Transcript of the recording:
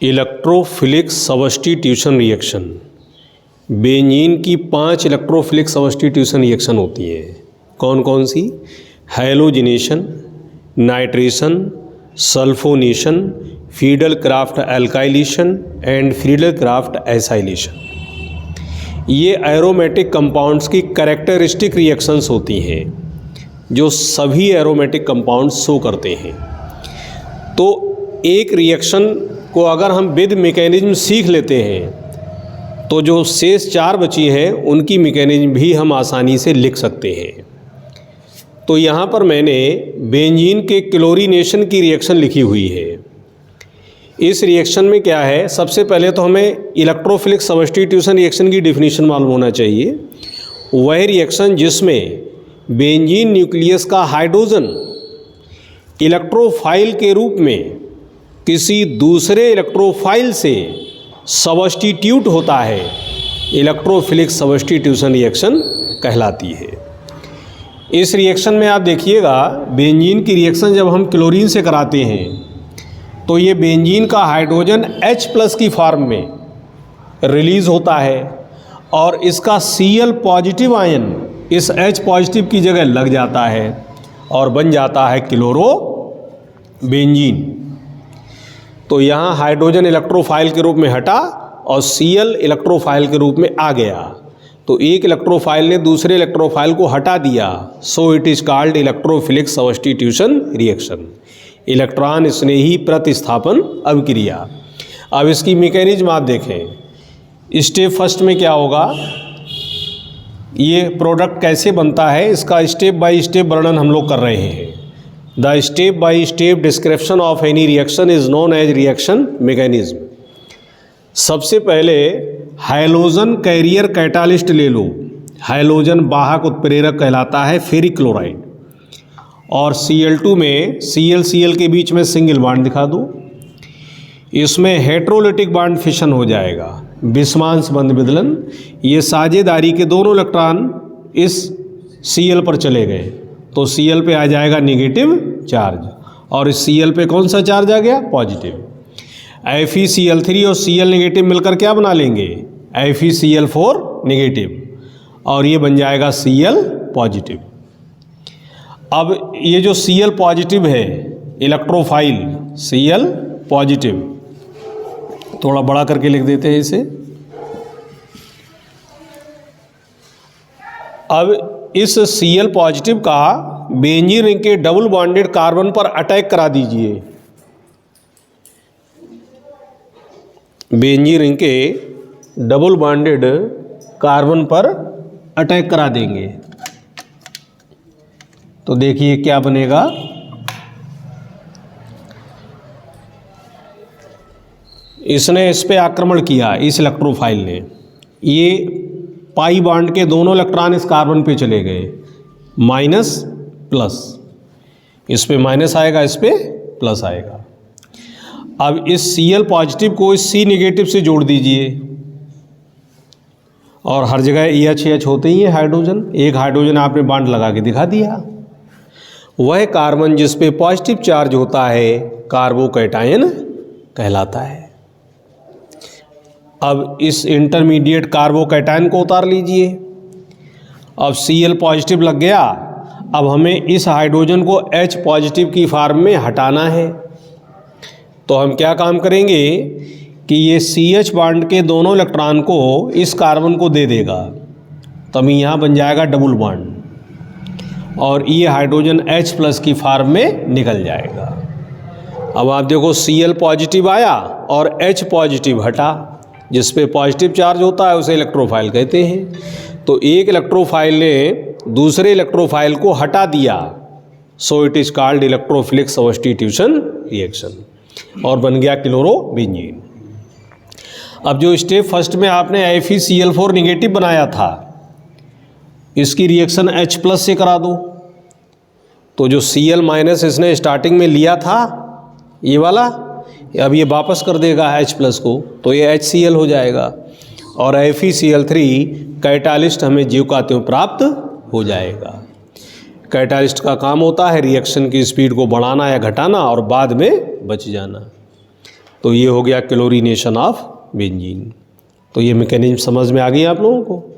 Electrophilic substitution reaction. Benzene की 5 electrophilic substitution reaction होती हैं। कौन कौन सी? Halogenation, nitration, sulphonation, Friedel Crafts alkylation and Friedel Crafts acylation. ये एरोमेटिक कंपाउंड्स की कैरेक्टरिस्टिक रिएक्शंस होती हैं जो सभी एरोमेटिक कंपाउंड्स शो करते हैं। तो एक रिएक्शन को अगर हम विद मैकेनिज्म सीख लेते हैं तो जो शेष 4 बची हैं उनकी मैकेनिज्म भी हम आसानी से लिख सकते हैं। तो यहाँ पर मैंने बेंजीन के क्लोरीनेशन की रिएक्शन लिखी हुई है। इस रिएक्शन में क्या है, सबसे पहले तो हमें इलेक्ट्रोफिलिक सब्स्टिट्यूशन रिएक्शन की डिफिनीशन मालूम होना चाहिए। वह रिएक्शन जिसमें बेंजीन न्यूक्लियस का हाइड्रोजन इलेक्ट्रोफाइल के रूप में किसी दूसरे इलेक्ट्रोफाइल से सब्स्टिट्यूट होता है, इलेक्ट्रोफिलिक सब्स्टिट्यूशन रिएक्शन कहलाती है। इस रिएक्शन में आप देखिएगा, बेंजीन की रिएक्शन जब हम क्लोरीन से कराते हैं तो ये बेंजीन का हाइड्रोजन H+ की फॉर्म में रिलीज़ होता है और इसका Cl पॉजिटिव आयन इस H पॉजिटिव की जगह लग जाता है और बन जाता है क्लोरो बेंजीन। तो यहाँ हाइड्रोजन इलेक्ट्रोफाइल के रूप में हटा और Cl इलेक्ट्रोफाइल के रूप में आ गया। तो एक इलेक्ट्रोफाइल ने दूसरे इलेक्ट्रोफाइल को हटा दिया, so it is called electrophilic substitution reaction, electron स्नेही प्रतिस्थापन अभिक्रिया। अब इसकी मैकेनिज्म आप देखें। स्टेप फर्स्ट में क्या होगा, ये प्रोडक्ट कैसे बनता है इसका स्टेप बाय स्टेप वर्णन हम लोग कर रहे हैं। The step by step description of any reaction is known as reaction mechanism. सबसे पहले हैलोजन कैरियर कैटालिस्ट ले लो। हैलोजन वाहक उत्प्रेरक कहलाता है फेरिक क्लोराइड। और Cl2 में Cl के बीच में सिंगल बॉन्ड दिखा दो। इसमें हेट्रोलिटिक बॉन्ड फिशन हो जाएगा, विषमांश बंध विदलन। ये साझेदारी के दोनों इलेक्ट्रॉन इस Cl पर चले गए तो Cl पे आ जाएगा निगेटिव चार्ज और इस Cl पे कौन सा चार्ज आ गया? पॉजिटिव। FeCl3 और Cl नेगेटिव मिलकर क्या बना लेंगे? FeCl4 नेगेटिव और ये बन जाएगा Cl पॉजिटिव। अब ये जो Cl पॉजिटिव है इलेक्ट्रोफाइल Cl पॉजिटिव, थोड़ा बड़ा करके लिख देते हैं इसे। अब इस Cl पॉजिटिव का बेंजीन रिंग के डबल बॉन्डेड कार्बन पर अटैक करा दीजिए। बेंजीन रिंग के डबल बॉन्डेड कार्बन पर अटैक करा देंगे तो देखिए क्या बनेगा। इसने इस पे आक्रमण किया, इस इलेक्ट्रोफाइल ने। ये पाई बॉन्ड के दोनों इलेक्ट्रॉन इस कार्बन पे चले गए, माइनस प्लस। इस पे माइनस आएगा, इस पे प्लस आएगा। अब इस Cl पॉजिटिव को इस C नेगेटिव से जोड़ दीजिए और हर जगह H होते ही है हाइड्रोजन। एक हाइड्रोजन आपने बॉन्ड लगा के दिखा दिया। वह कार्बन जिस पे पॉजिटिव चार्ज होता है कार्बोकैटायन कहलाता है। अब इस इंटरमीडिएट कार्बोकैटायन को उतार लीजिए। अब Cl पॉजिटिव लग गया। अब हमें इस हाइड्रोजन को H पॉजिटिव की फॉर्म में हटाना है तो हम क्या काम करेंगे कि ये CH बॉन्ड के दोनों इलेक्ट्रॉन को इस कार्बन को दे देगा, तभी यहाँ बन जाएगा डबल बॉन्ड और ये हाइड्रोजन H+ की फॉर्म में निकल जाएगा। अब आप देखो Cl पॉजिटिव आया और H पॉजिटिव हटा। जिस पे पॉजिटिव चार्ज होता है उसे इलेक्ट्रोफाइल कहते हैं। तो एक इलेक्ट्रोफाइल ने दूसरे इलेक्ट्रोफाइल को हटा दिया, so it is called electrophilic substitution reaction और बन गया क्लोरो बेंजीन। अब जो स्टेप फर्स्ट में आपने FeCl4 निगेटिव बनाया था, इसकी रिएक्शन H+ से करा दो तो जो Cl- इसने स्टार्टिंग में लिया था ये वाला, अब ये वापस कर देगा H+ को तो ये HCl हो जाएगा और FeCl3 कैटालिस्ट हमें ज्यों का त्यों प्राप्त हो जाएगा। कैटालिस्ट का काम होता है रिएक्शन की स्पीड को बढ़ाना या घटाना और बाद में बच जाना। तो ये हो गया क्लोरीनेशन ऑफ बेंजीन। तो ये मैकेनिज्म समझ में आ गई आप लोगों को।